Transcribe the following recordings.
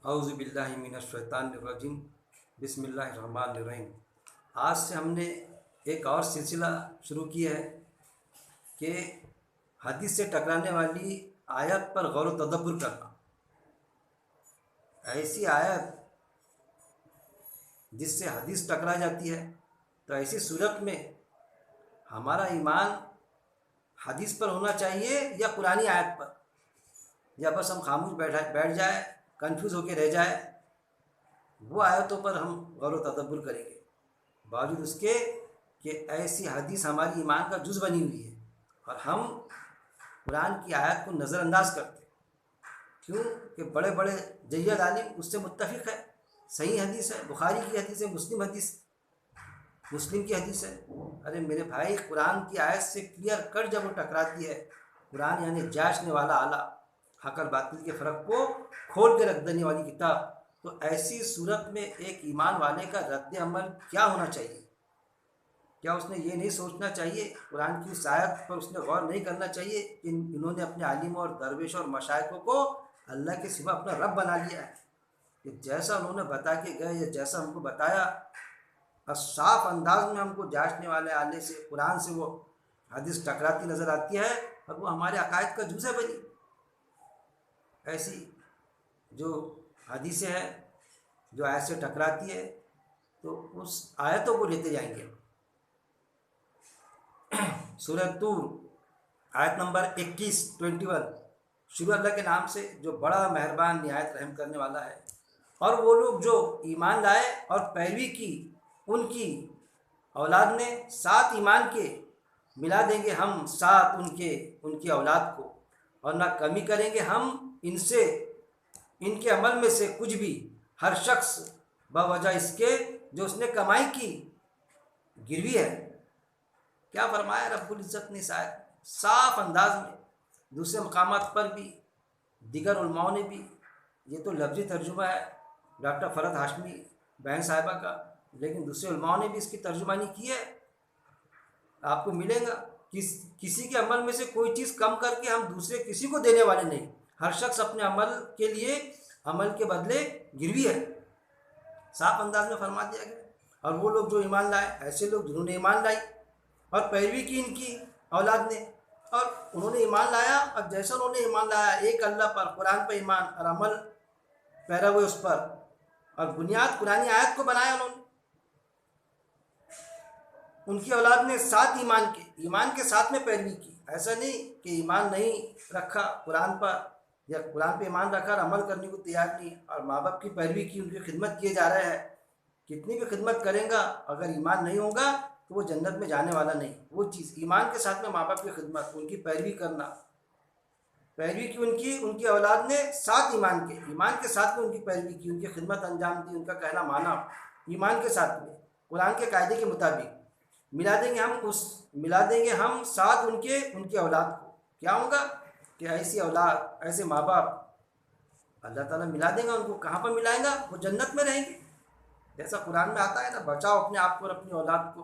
औज़ु बिल्लाहि मिनश्शैतानिर्रजीम बिस्मिल्लाहिर्रहमानिर्रहीम। आज से हमने एक और सिलसिला शुरू किया है कि हदीस से टकराने वाली आयत पर गौर व तदब्बुर करना। ऐसी आयत जिससे हदीस टकरा जाती है, तो ऐसी सूरत में हमारा ईमान हदीस पर होना चाहिए या पुरानी आयत पर, या बस हम खामोश बैठ जाए, कंफ्यूज होकर रह जाए। वो आयतों पर हम गौर व तदब्बुर करेंगे, बावजूद उसके कि ऐसी हदीस हमारी ईमान का जुज़ बनी हुई है और हम कुरान की आयत को नज़रअंदाज करते हैं। क्यों कि बड़े बड़े जय्यद आलिम उससे मुत्तफिक है, सही हदीस है, बुखारी की हदीस है, मुस्लिम की हदीस है। अरे मेरे भाई, कुरान की आयत से क्लियर कट जब वो टकराती है, कुरान यानी जांचने वाला आला, हक और बातिल के फ़र्क को खोल के रख देने वाली किताब, तो ऐसी सूरत में एक ईमान वाले का रद्द अमल क्या होना चाहिए? क्या उसने ये नहीं सोचना चाहिए, कुरान की उस आयत पर उसने गौर नहीं करना चाहिए कि इन्होंने अपने आलिमों और दरवेश और मशाइखों को अल्लाह के सिवा अपना रब बना लिया है? कि जैसा उन्होंने बता के गए या जैसा हमको बताया, और साफ अंदाज में हमको जांचने वाले आले से, कुरान से वो हदीस टकराती नज़र आती है और वो हमारे अकायद का जूज़ बनी। ऐसी जो हदीसें हैं जो आयत से टकराती है, तो उस आयतों को लेते जाएंगे। सूरह तूर आयत नंबर 21 शुरू अल्लाह के नाम से जो बड़ा मेहरबान निहायत रहम करने वाला है। और वो लोग जो ईमान लाए और पैरवी की, उनकी औलाद ने साथ ईमान के मिला देंगे हम साथ उनकी औलाद को, और ना कमी करेंगे हम इनसे इनके अमल में से कुछ भी, हर शख्स बवजह इसके जो उसने कमाई की गिरवी है। क्या फरमाया रब्बुल इज़्ज़त ने शायद साफ अंदाज में, दूसरे मकामात पर भी, दिगर उलमाओं ने भी। ये तो लफ्ज़ी तर्जुमा है डॉक्टर फ़रहत हाशमी बहन साहिबा का, लेकिन दूसरे उलमाओं ने भी इसकी तर्जुमानी की है। आपको मिलेगा किसी के अमल में से कोई चीज़ कम करके हम दूसरे किसी को देने वाले नहीं। हर शख्स अपने अमल के लिए, अमल के बदले गिरवी है, साफ अंदाज में फरमा दिया गया। और वो लोग जो ईमान लाए, ऐसे लोग जिन्होंने ईमान लाई और पैरवी की इनकी औलाद ने, और उन्होंने ईमान लाया, और जैसा उन्होंने ईमान लाया एक अल्लाह पर, कुरान पर ईमान और अमल पैरा हुए उस पर, और बुनियाद कुरानी आयत को बनाया उन्होंने। उनकी औलाद ने साथ ईमान के साथ में पैरवी की। ऐसा नहीं कि ईमान नहीं रखा कुरान पर, या कुरान पे ईमान रखा और अमल करने को तैयार नहीं, और माँ बाप की पैरवी की, उनकी खिदमत किए जा रहे हैं। कितनी भी खिदमत करेगा, अगर ईमान नहीं होगा तो वो जन्नत में जाने वाला नहीं। वो चीज़ ईमान के साथ में माँ बाप की खिदमत, उनकी पैरवी करना, पैरवी की उनकी औलाद ने साथ ईमान के साथ में उनकी पैरवी की, उनकी खिदमत अंजाम दी, उनका कहना माना, ईमान के साथ में कुरान के कायदे के मुताबिक। मिला देंगे हम साथ उनकी औलाद को। क्या होगा कि ऐसी औलाद, ऐसे माँ बाप अल्लाह ताला मिला देगा उनको। कहाँ पर मिलाएगा? वो जन्नत में रहेंगे। जैसा कुरान में आता है ना, बचाओ अपने आप को और अपनी औलाद को,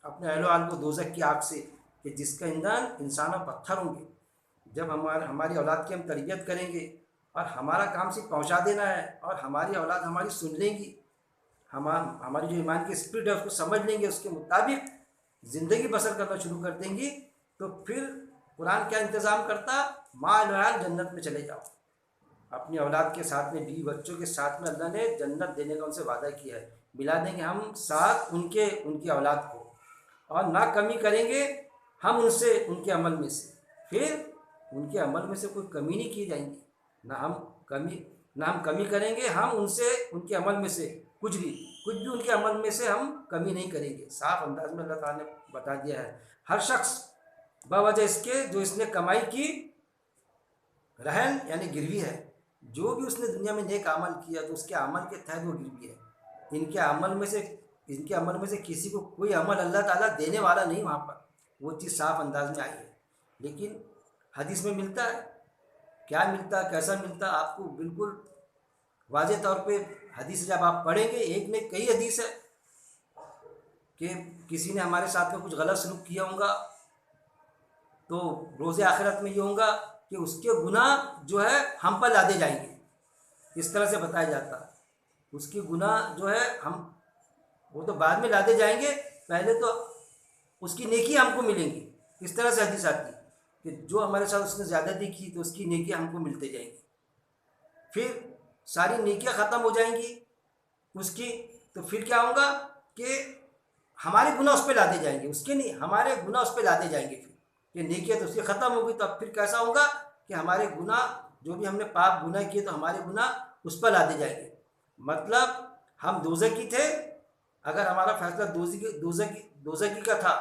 अपने अहलो आल को दोज़ख की आग से, कि जिसका ईंधन इंसान और पत्थर होंगे। जब हमारी औलाद की हम तरबियत करेंगे, और हमारा काम सिर्फ पहुंचा देना है, और हमारी औलाद हमारी सुन लेंगी, हमारी जो ईमान की स्पिरिट है उसको समझ लेंगे, उसके मुताबिक ज़िंदगी बसर करना शुरू कर देंगी, तो फिर कुरान क्या इंतज़ाम करता? माल वाल जन्नत में चले जाओ। अपनी औलाद के साथ में, बीवी बच्चों के साथ में अल्लाह ने जन्नत देने का उनसे वादा किया है। मिला देंगे हम साथ उनकी औलाद को, और ना कमी करेंगे हम उनसे उनके अमल में से। फिर उनके अमल में से कोई कमी नहीं की जाएंगी, ना हम कमी करेंगे हम उनसे उनके अमल में से कुछ भी उनके अमल में से हम कमी नहीं करेंगे। साफ अंदाज में अल्लाह ताला ने बता दिया है। हर शख्स बवजह इसके जो इसने कमाई की रहन यानी गिरवी है। जो भी उसने दुनिया में नेक अमल किया, तो उसके अमल के तहत वो गिरवी है। इनके अमल में से किसी को कोई अमल अल्लाह ताला देने वाला नहीं वहाँ पर। वो चीज़ साफ अंदाज में आई है। लेकिन हदीस में मिलता है, क्या मिलता, कैसा मिलता, आपको बिल्कुल वाज़ेह तौर पे हदीस जब आप पढ़ेंगे, एक में कई हदीस है कि किसी ने हमारे साथ में कुछ गलत सलूक किया होगा, तो रोज़े आखिरत में ये होगा कि उसके गुनाह जो है हम पर लादे जाएंगे। इस तरह से बताया जाता है। उसकी गुनाह जो है हम वो तो बाद में लाते जाएंगे, पहले तो उसकी नेकी हमको मिलेंगी। इस तरह से हदीस आती है कि जो हमारे साथ उसने ज़्यादती की तो उसकी नेकी हमको मिलते जाएंगी। फिर सारी नेकियां ख़त्म हो जाएंगी उसकी, तो फिर क्या होगा कि हमारे गुनाह उस पर लाते जाएंगे, उसके नहीं, हमारे गुनाह उस पर लाते जाएंगे। फिर ये नेकियां तो उसकी ख़त्म होगी, तो अब फिर कैसा होगा कि हमारे गुनाह जो भी हमने पाप गुनाह किए तो हमारे गुनाह उस पर लाते जाएंगे। मतलब हम दोज़खी थे, अगर हमारा फैसला दोज़खी का था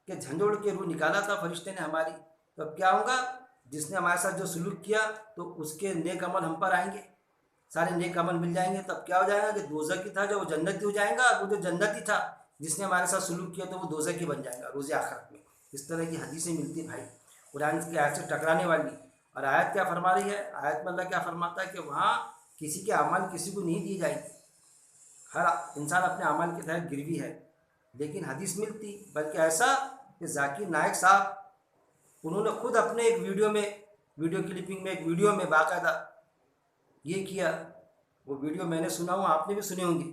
कि झंझोड़ के रूह निकाला था फरिश्ते ने हमारी, तो अब क्या होगा, जिसने हमारे साथ जो सलूक किया तो उसके नेक अमल हम पर आएंगे, सारे नेक अमल मिल जाएंगे। तब क्या हो जाएगा कि दोज़खी था जो वो जन्नती हो जाएगा, वो जो जन्नती था जिसने हमारे साथ सलूक किया तो वो दोज़खी बन जाएगा रोज़े आखिरत में। इस तरह की हदीसें मिलती भाई कुरान की आयत से टकराने वाली। और आयत क्या फरमा रही है, आयत में अल्लाह क्या फरमाता है कि वहाँ किसी के अमल किसी को नहीं दी जाएगी, हर इंसान अपने अमल के तहत गिरवी है। लेकिन हदीस मिलती, बल्कि ऐसा कि जाकिर नायक साहब उन्होंने खुद अपने एक वीडियो क्लिपिंग में, एक वीडियो में बाकायदा ये किया। वो वीडियो मैंने सुना हूँ, आपने भी सुने होंगे,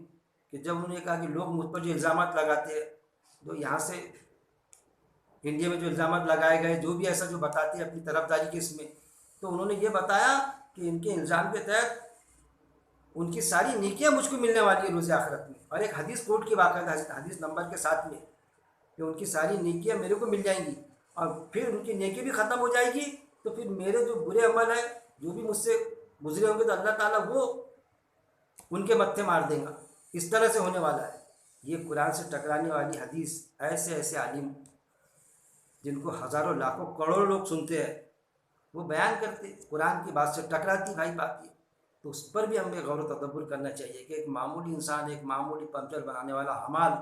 कि जब उन्होंने कहा कि लोग मुझ पर जो इल्ज़ाम लगाते हैं, जो यहाँ से इंडिया में जो इल्ज़ाम लगाए गए, जो भी ऐसा जो बताते हैं अपनी तरफदारी के इसमें, तो उन्होंने ये बताया कि इनके इल्ज़ाम के तहत उनकी सारी नेकियां मुझको मिलने वाली है रोज़े आखिरत में। और एक हदीस कोट की बाकायदा हदीस नंबर के साथ में कि उनकी सारी नेकियां मेरे को मिल जाएंगी, और फिर उनकी नेकी भी ख़त्म हो जाएगी, तो फिर मेरे जो बुरे अमल है जो भी मुझसे गुजरे होंगे तो अल्लाह ताला वो उनके मत्थे मार देगा। इस तरह से होने वाला है। ये कुरान से टकराने वाली हदीस ऐसे ऐसे आलिम जिनको हज़ारों लाखों करोड़ों लोग सुनते हैं वो बयान करते, कुरान की बात से टकराती भाई बात ये, तो उस पर भी हमें गौर तदब्बुर करना चाहिए कि एक मामूली इंसान, एक मामूली पंक्चर बनाने वाला हमाल,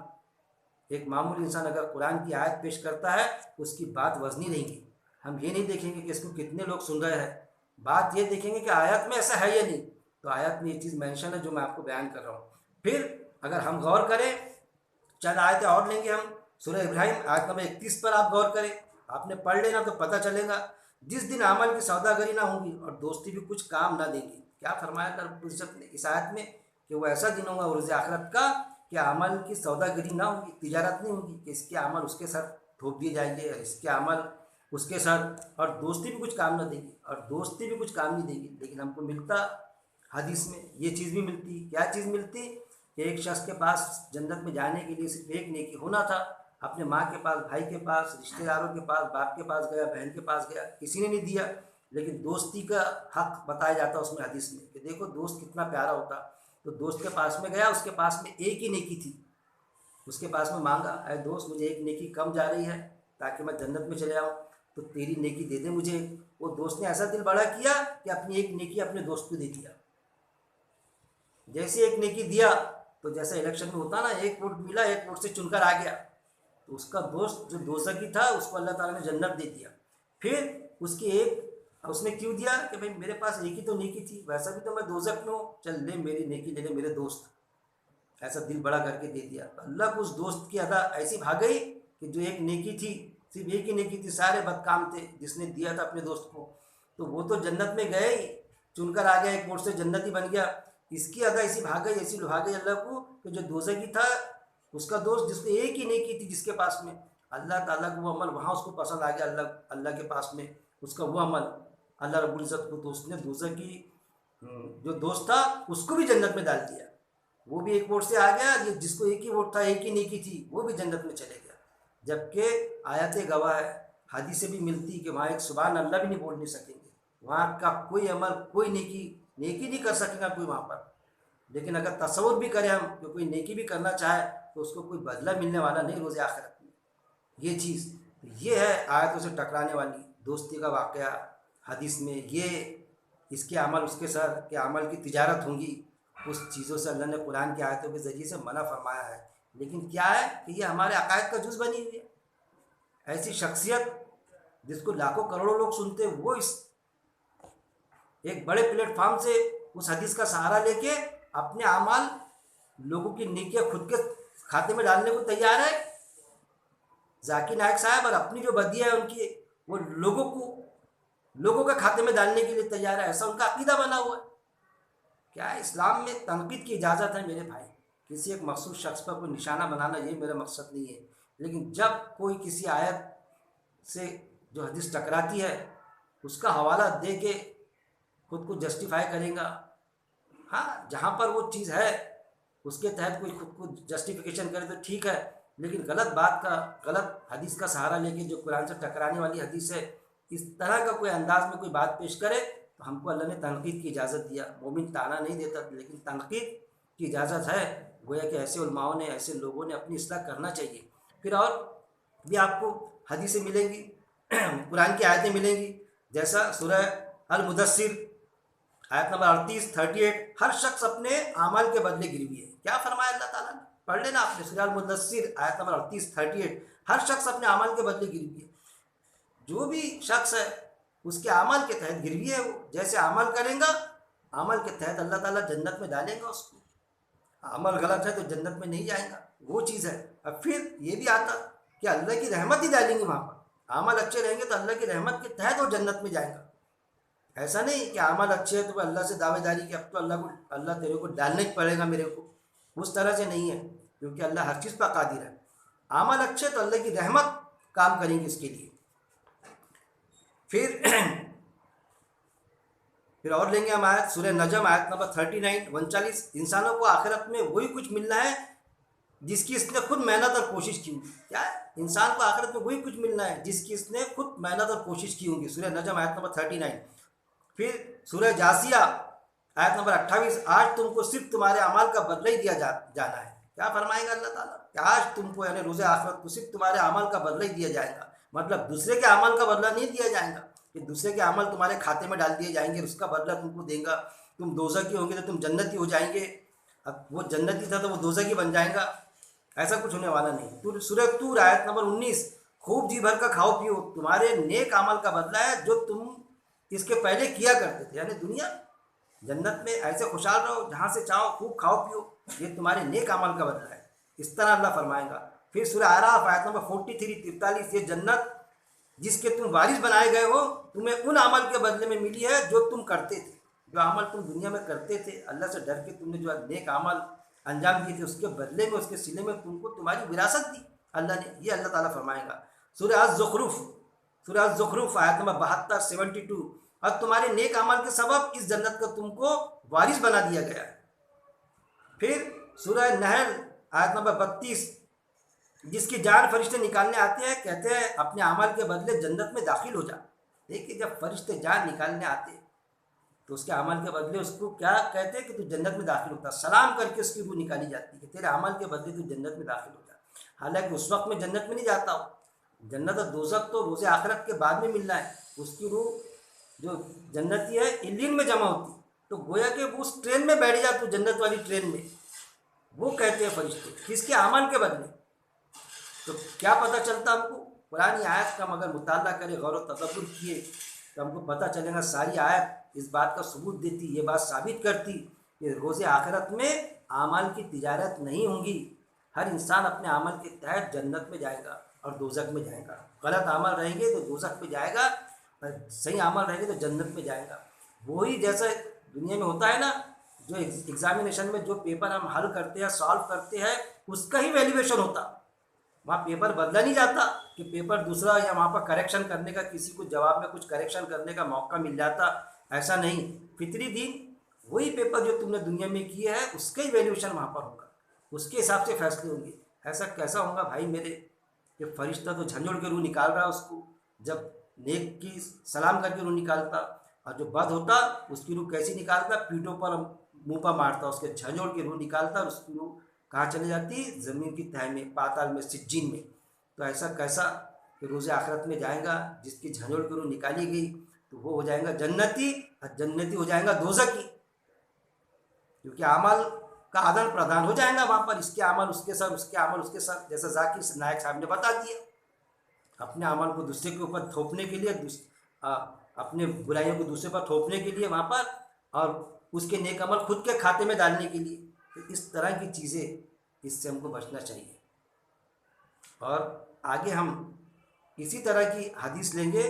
एक मामूली इंसान अगर कुरान की आयत पेश करता है उसकी बात वज़नी रहेगी। हम ये नहीं देखेंगे कि इसको कितने लोग सुन रहे हैं, बात ये देखेंगे कि आयत में ऐसा है या नहीं। तो आयत में ये चीज़ मेंशन है जो मैं आपको बयान कर रहा हूँ। फिर अगर हम गौर करें, चंद आयतें और लेंगे हम, सूरह इब्राहिम आयत नंबर 31 पर आप गौर करें, आपने पढ़ लेना तो पता चलेगा। जिस दिन अमल की सौदागरी ना होगी और दोस्ती भी कुछ काम ना देंगी। क्या फरमाया अल्लाह रब्बुल इज़्ज़त ने इस आयत में कि वो ऐसा दिन होगा रोज़े आखिरत का कि अमल की सौदागरी ना होगी, तिजारत नहीं होगी, कि इसके अमल उसके सर थोप दिए जाएंगे, इसके अमल उसके सर, और दोस्ती भी कुछ काम ना देगी, और दोस्ती भी कुछ काम नहीं देगी। लेकिन हमको मिलता हदीस में ये चीज़ भी मिलती, क्या चीज़ मिलती कि एक शख्स के पास जन्नत में जाने के लिए सिर्फ एक नेकी होना था, अपने माँ के पास, भाई के पास, रिश्तेदारों के पास, बाप के पास गया, बहन के पास गया, किसी ने नहीं दिया। लेकिन दोस्ती का हक बताया जाता उसमें हदीस में कि देखो दोस्त कितना प्यारा होता। तो दोस्त के पास में गया, उसके पास में एक ही नेकी थी, उसके पास में मांगा, अरे दोस्त मुझे एक नेकी कम जा रही है ताकि मैं जन्नत में चले आऊँ, तो तेरी नेकी दे दे मुझे। वो दोस्त ने ऐसा दिल बड़ा किया कि अपनी एक नेकी अपने दोस्त को दे दिया। जैसे एक नेकी दिया तो जैसा इलेक्शन में होता ना, एक वोट मिला, एक वोट से चुनकर आ गया, तो उसका दोस्त जो दोज़खी था उसको अल्लाह ताला ने जन्नत दे दिया। फिर उसकी एक, उसने क्यों दिया कि भाई मेरे पास एक ही तो नेकी थी, वैसा भी तो मैं दोज़ख में हूँ, चल ले मेरी नेकी ले ले मेरे दोस्त, ऐसा दिल बड़ा करके दे दिया। तो अल्लाह को उस दोस्त की अदा ऐसी भाग गई कि जो एक नेकी थी, सिर्फ एक ही नेकी थी, सारे बदकाम थे, जिसने दिया था अपने दोस्त को, तो वो तो जन्नत में गए ही, चुनकर आ गया, एक वोट से जन्नती बन गया। इसकी अदा ऐसी भाग गई, ऐसी लुहा गई अल्लाह को कि जो दोज़खी था उसका दोस्त, जिसको एक ही नेकी थी जिसके पास में, अल्लाह ताला को वो अमल वहाँ उसको पसंद आ गया, अल्लाह के पास में उसका वो अमल अल्लाह रब्बुल इज़्ज़त को, तो उसने दोज़खी जो दोस्त था उसको भी जन्नत में डाल दिया। वो भी एक वोट से आ गया, ये जिसको एक ही वोट था, एक ही नेकी थी, वो भी जन्नत में चले गया। जबकि आयत गवाह है, हदीसें भी मिलती कि वहाँ एक सुभान अल्लाह भी नहीं बोल नहीं सकेंगे, वहाँ का कोई अमल, कोई नेकी नहीं कर सकेगा कोई वहाँ पर। लेकिन अगर तसव्वुर भी करें हम कि कोई नेकी भी करना चाहे तो उसको कोई बदला मिलने वाला नहीं रोज़े आखिरत में। ये चीज़, ये है आयतों से टकराने वाली दोस्ती का वाक़या हदीस में। ये इसके अमल उसके सर के अमल की तिजारत होंगी, उस चीज़ों से अल्लाह ने कुरान की आयतों के ज़रिए से मना फरमाया है। लेकिन क्या है कि ये हमारे अकायद का जुज़ बनी हुई है। ऐसी शख्सियत जिसको लाखों करोड़ों लोग सुनते हैं, वो इस एक बड़े प्लेटफॉर्म से उस हदीस का सहारा लेके अपने अमाल, लोगों की नेकियां खुद के खाते में डालने को तैयार है। जाकिर नायक साहब और अपनी जो बदिया है उनकी, वो लोगों के खाते में डालने के लिए तैयार है। ऐसा उनका अकीदा बना हुआ है क्या है, इस्लाम में तनकीद की इजाज़त है मेरे भाई। किसी एक मखसूस शख्स पर कोई निशाना बनाना ये मेरा मकसद नहीं है। लेकिन जब कोई किसी आयत से जो हदीस टकराती है उसका हवाला दे के खुद को जस्टिफाई करेगा, हाँ जहाँ पर वो चीज़ है उसके तहत कोई खुद को जस्टिफिकेशन करे तो ठीक है। लेकिन गलत बात का, गलत हदीस का सहारा लेके जो कुरान से टकराने वाली हदीस है, इस तरह का कोई अंदाज में कोई बात पेश करे तो हमको अल्लाह ने तनकीद की इजाज़त दिया। मोमिन ताना नहीं देता, लेकिन तनकीद की इजाज़त है। गोया कि ऐसे उलमाओं ने, ऐसे लोगों ने अपनी इस्लाह करना चाहिए। फिर और भी आपको हदीसें मिलेंगी, कुरान की आयतें मिलेंगी, जैसा सूरह अल मुदस्सिर आयत नंबर 38 हर शख्स अपने अमाल के बदले गिरवी है। क्या फरमाया अल्लाह ताला ने, पढ़ लेना आपने, सूरह अल मुदस्सिर आयत नंबर 38 हर शख्स अपने अमाल के बदले गिरवी है। जो भी शख्स है उसके अमाल के तहत गिरवी है। वो जैसे अमल करेगा, अमल के तहत अल्लाह ताला जन्नत में डालेगा उसको। अमल गलत है तो जन्नत में नहीं जाएगा, वो चीज़ है। अब फिर ये भी आता कि अल्लाह की रहमत ही डालेंगे वहाँ पर। अमल अच्छे रहेंगे तो अल्लाह की रहमत के तहत वो जन्नत में जाएगा। ऐसा नहीं कि अमल अच्छे है तो अल्लाह से दावेदारी कि अब तो अल्लाह तेरे को डालना ही पड़ेगा मेरे को, उस तरह से नहीं है, क्योंकि अल्लाह हर चीज़ पर कादिर है। अमल अच्छे तो अल्लाह की रहमत काम करेंगे इसके लिए। फिर और लेंगे हम आयत सूरह नजम आयत नंबर 39 इंसानों को आखिरत में वही कुछ मिलना है जिसकी इसने खुद मेहनत और कोशिश की होगी। क्या है, इंसान को आखिरत में वही कुछ मिलना है जिसकी इसने खुद मेहनत और कोशिश की होगी। सूरह नजम आयत नंबर 39। फिर सूरह जासिया आयत नंबर 28 आज तुमको सिर्फ तुम्हारे अमाल का बदला ही दिया जाना है। क्या फरमाएगा अल्लाह ताला कि आज तुमको यानी रोज़े आखिरत को सिर्फ तुम्हारे अमाल का बदला ही दिया जाएगा। मतलब दूसरे के अमाल का बदला नहीं दिया जाएगा कि दूसरे के अमल तुम्हारे खाते में डाल दिए जाएंगे, उसका बदला तुमको देगा। तुम दोज़खी होंगे तो तुम जन्नती हो जाएंगे, अब वो जन्नती था तो वो दोज़खी बन जाएगा, ऐसा कुछ होने वाला नहीं। सूरह तूर आयत नंबर 19 खूब जी भर का खाओ पियो, तुम्हारे नेक अमल का बदला है जो तुम इसके पहले किया करते थे। यानी दुनिया जन्नत में ऐसे खुशहाल रहो, जहाँ से चाहो खूब खाओ पियो, ये तुम्हारे नेक अमल का बदला है। इस तरह अल्लाह फरमाएगा। फिर सूरह आराफ आयत नंबर 43-43 ये जन्नत जिसके तुम वारिस बनाए गए हो तुम्हें उन अमल के बदले में मिली है जो तुम करते थे। जो अमल तुम दुनिया में करते थे, अल्लाह से डर के तुमने जो नेक अमल अंजाम दिए थे, उसके बदले में, उसके सिले में तुमको तुम्हारी विरासत दी अल्लाह ने। ये अल्लाह ताला फरमाएगा। सूरह अज़-ज़ुख़रुफ़ आयत नंबर 72 और तुम्हारे नेक अमल के सबब इस जन्नत को तुमको वारिस बना दिया गया। फिर सूरह नहल आयत नंबर 32 जिसकी जान फरिश्ते निकालने आते हैं, कहते हैं अपने अमल के बदले जन्नत में दाखिल हो जा। देखिए जब फरिश्ते जान निकालने आते तो उसके अमल के बदले उसको क्या कहते हैं कि तू जन्नत में दाखिल होता, सलाम करके उसकी रूह निकाली जाती है कि तेरे अमल के बदले तू जन्नत में दाखिल हो जा। हालांकि उस वक्त में जन्नत में नहीं जाता हो, जन्नत और दोज़ख तो रोज़े आखिरत के बाद में मिलना है। उसकी रूह जो जन्नती है इल्लीन में जमा होती, तो गोया कि वो उस ट्रेन में बैठ जा तू, जन्नत वाली ट्रेन में। वो कहते हैं फरिश्ते किसके अमल के बदले। तो क्या पता चलता हमको, पुरानी आयत का मगर मुताला करे, गौर व तदब्बुर किए तो हमको पता चलेगा सारी आयत इस बात का सबूत देती, ये बात साबित करती कि रोज़े आखिरत में आमाल की तिजारत नहीं होंगी। हर इंसान अपने अमल के तहत जन्नत में जाएगा और दोज़ख में जाएगा। गलत अमल रहेंगे तो दोज़ख में जाएगा और सही अमल रहेंगे तो जन्नत में जाएगा। वही जैसा दुनिया में होता है ना, जो एग्जामिनेशन में जो पेपर हम हल करते हैं, सॉल्व करते हैं, उसका ही वैल्यूएशन होता। वहाँ पेपर बदला नहीं जाता कि पेपर दूसरा, या वहाँ पर करेक्शन करने का, किसी को जवाब में कुछ करेक्शन करने का मौका मिल जाता, ऐसा नहीं। फितरी दिन वही पेपर जो तुमने दुनिया में किया है उसका ही वैल्यूएशन वहाँ पर होगा, उसके हिसाब से फैसले होंगे। ऐसा कैसा होगा भाई मेरे, कि फरिश्ता तो झंझोड़ के रूह निकाल रहा है उसको, जब नेक की सलाम करके रूह निकालता, और जो बद होता उसकी रूह कैसी निकालता, पीठों पर मुँह पर मारता, उसके झंझोड़ के रूह निकालता और उसकी रूह कहाँ चली जाती, ज़मीन की तह में, पाताल में, सिज्जीन में। तो ऐसा कैसा कि रोज़े आखिरत में जाएगा जिसकी झंझोड़ की रूह निकाली गई, तो वो हो जाएगा जन्नती और जन्नती हो जाएगा दोज़खी, क्योंकि अमल का आदान प्रदान हो जाएगा वहाँ पर। इसके अमल उसके सर, उसके अमल उसके सर, जैसा जाकिर नायक साहब ने बता दिया। अपने अमल को दूसरे के ऊपर थोपने के लिए, अपने बुराइयों को दूसरे पर थोपने के लिए वहाँ पर, और उसके नेक अमल खुद के खाते में डालने के लिए। तो इस तरह की चीज़ें, इससे हमको बचना चाहिए। और आगे हम इसी तरह की हदीस लेंगे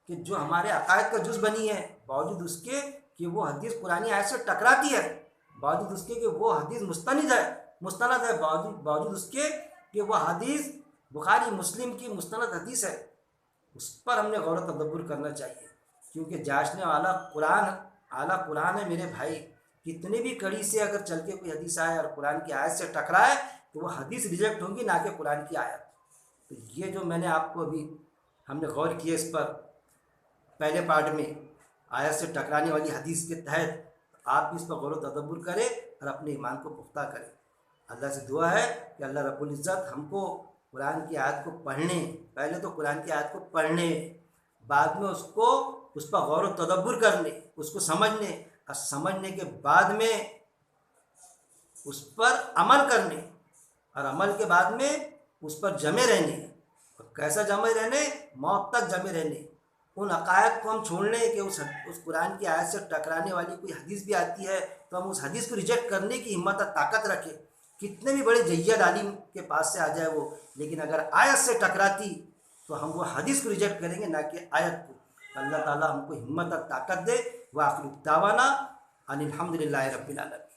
कि जो हमारे अकायद का जुज़ बनी है, बावजूद उसके कि वो हदीस पुरानी आयत से टकराती है, बावजूद उसके कि वो हदीस मुस्तनद है, बावजूद उसके कि वह हदीस बुखारी मुस्लिम की मुस्तनद हदीस है, उस पर हमने गौर तदब्बुर करना चाहिए। क्योंकि जांचने वाला आला कुरान है मेरे भाई। कितने भी कड़ी से अगर चल के कोई हदीस आए और कुरान की आयत से टकराए तो वह हदीस रिजेक्ट होगी, ना कि कुरान की आयत। तो ये जो मैंने आपको अभी हमने गौर किया इस पर पहले पार्ट में, आयत से टकराने वाली हदीस के तहत आप इस पर गौर तदब्बुर करें और अपने ईमान को पुख्ता करें। अल्लाह से दुआ है कि अल्लाह रब्बुल इज़्ज़त हमको कुरान की आयत को पढ़ने, पहले तो कुरान की आयत को पढ़ने, बाद में उसको उस पर गौर तदब्बुर करने, उसको समझने, और समझने के बाद में उस पर अमल करने, और अमल के बाद में उस पर जमे रहने। और कैसा जमे रहने? मौत तक जमे रहने। उन अकायद को हम छोड़ लें कि उस कुरान की आयत से टकराने वाली कोई हदीस भी आती है तो हम उस हदीस को रिजेक्ट करने की हिम्मत और ताकत रखें। कितने भी बड़े जय्यद आलिम के पास से आ जाए वो, लेकिन अगर आयत से टकराती तो हम वो हदीस को रिजेक्ट करेंगे, ना कि आयत को। अल्लाह ताला हमको हिम्मत और ताकत दे। व आखिर दावाना अनिल हम्दुलिल्लाहि रब्बिल आलमीन।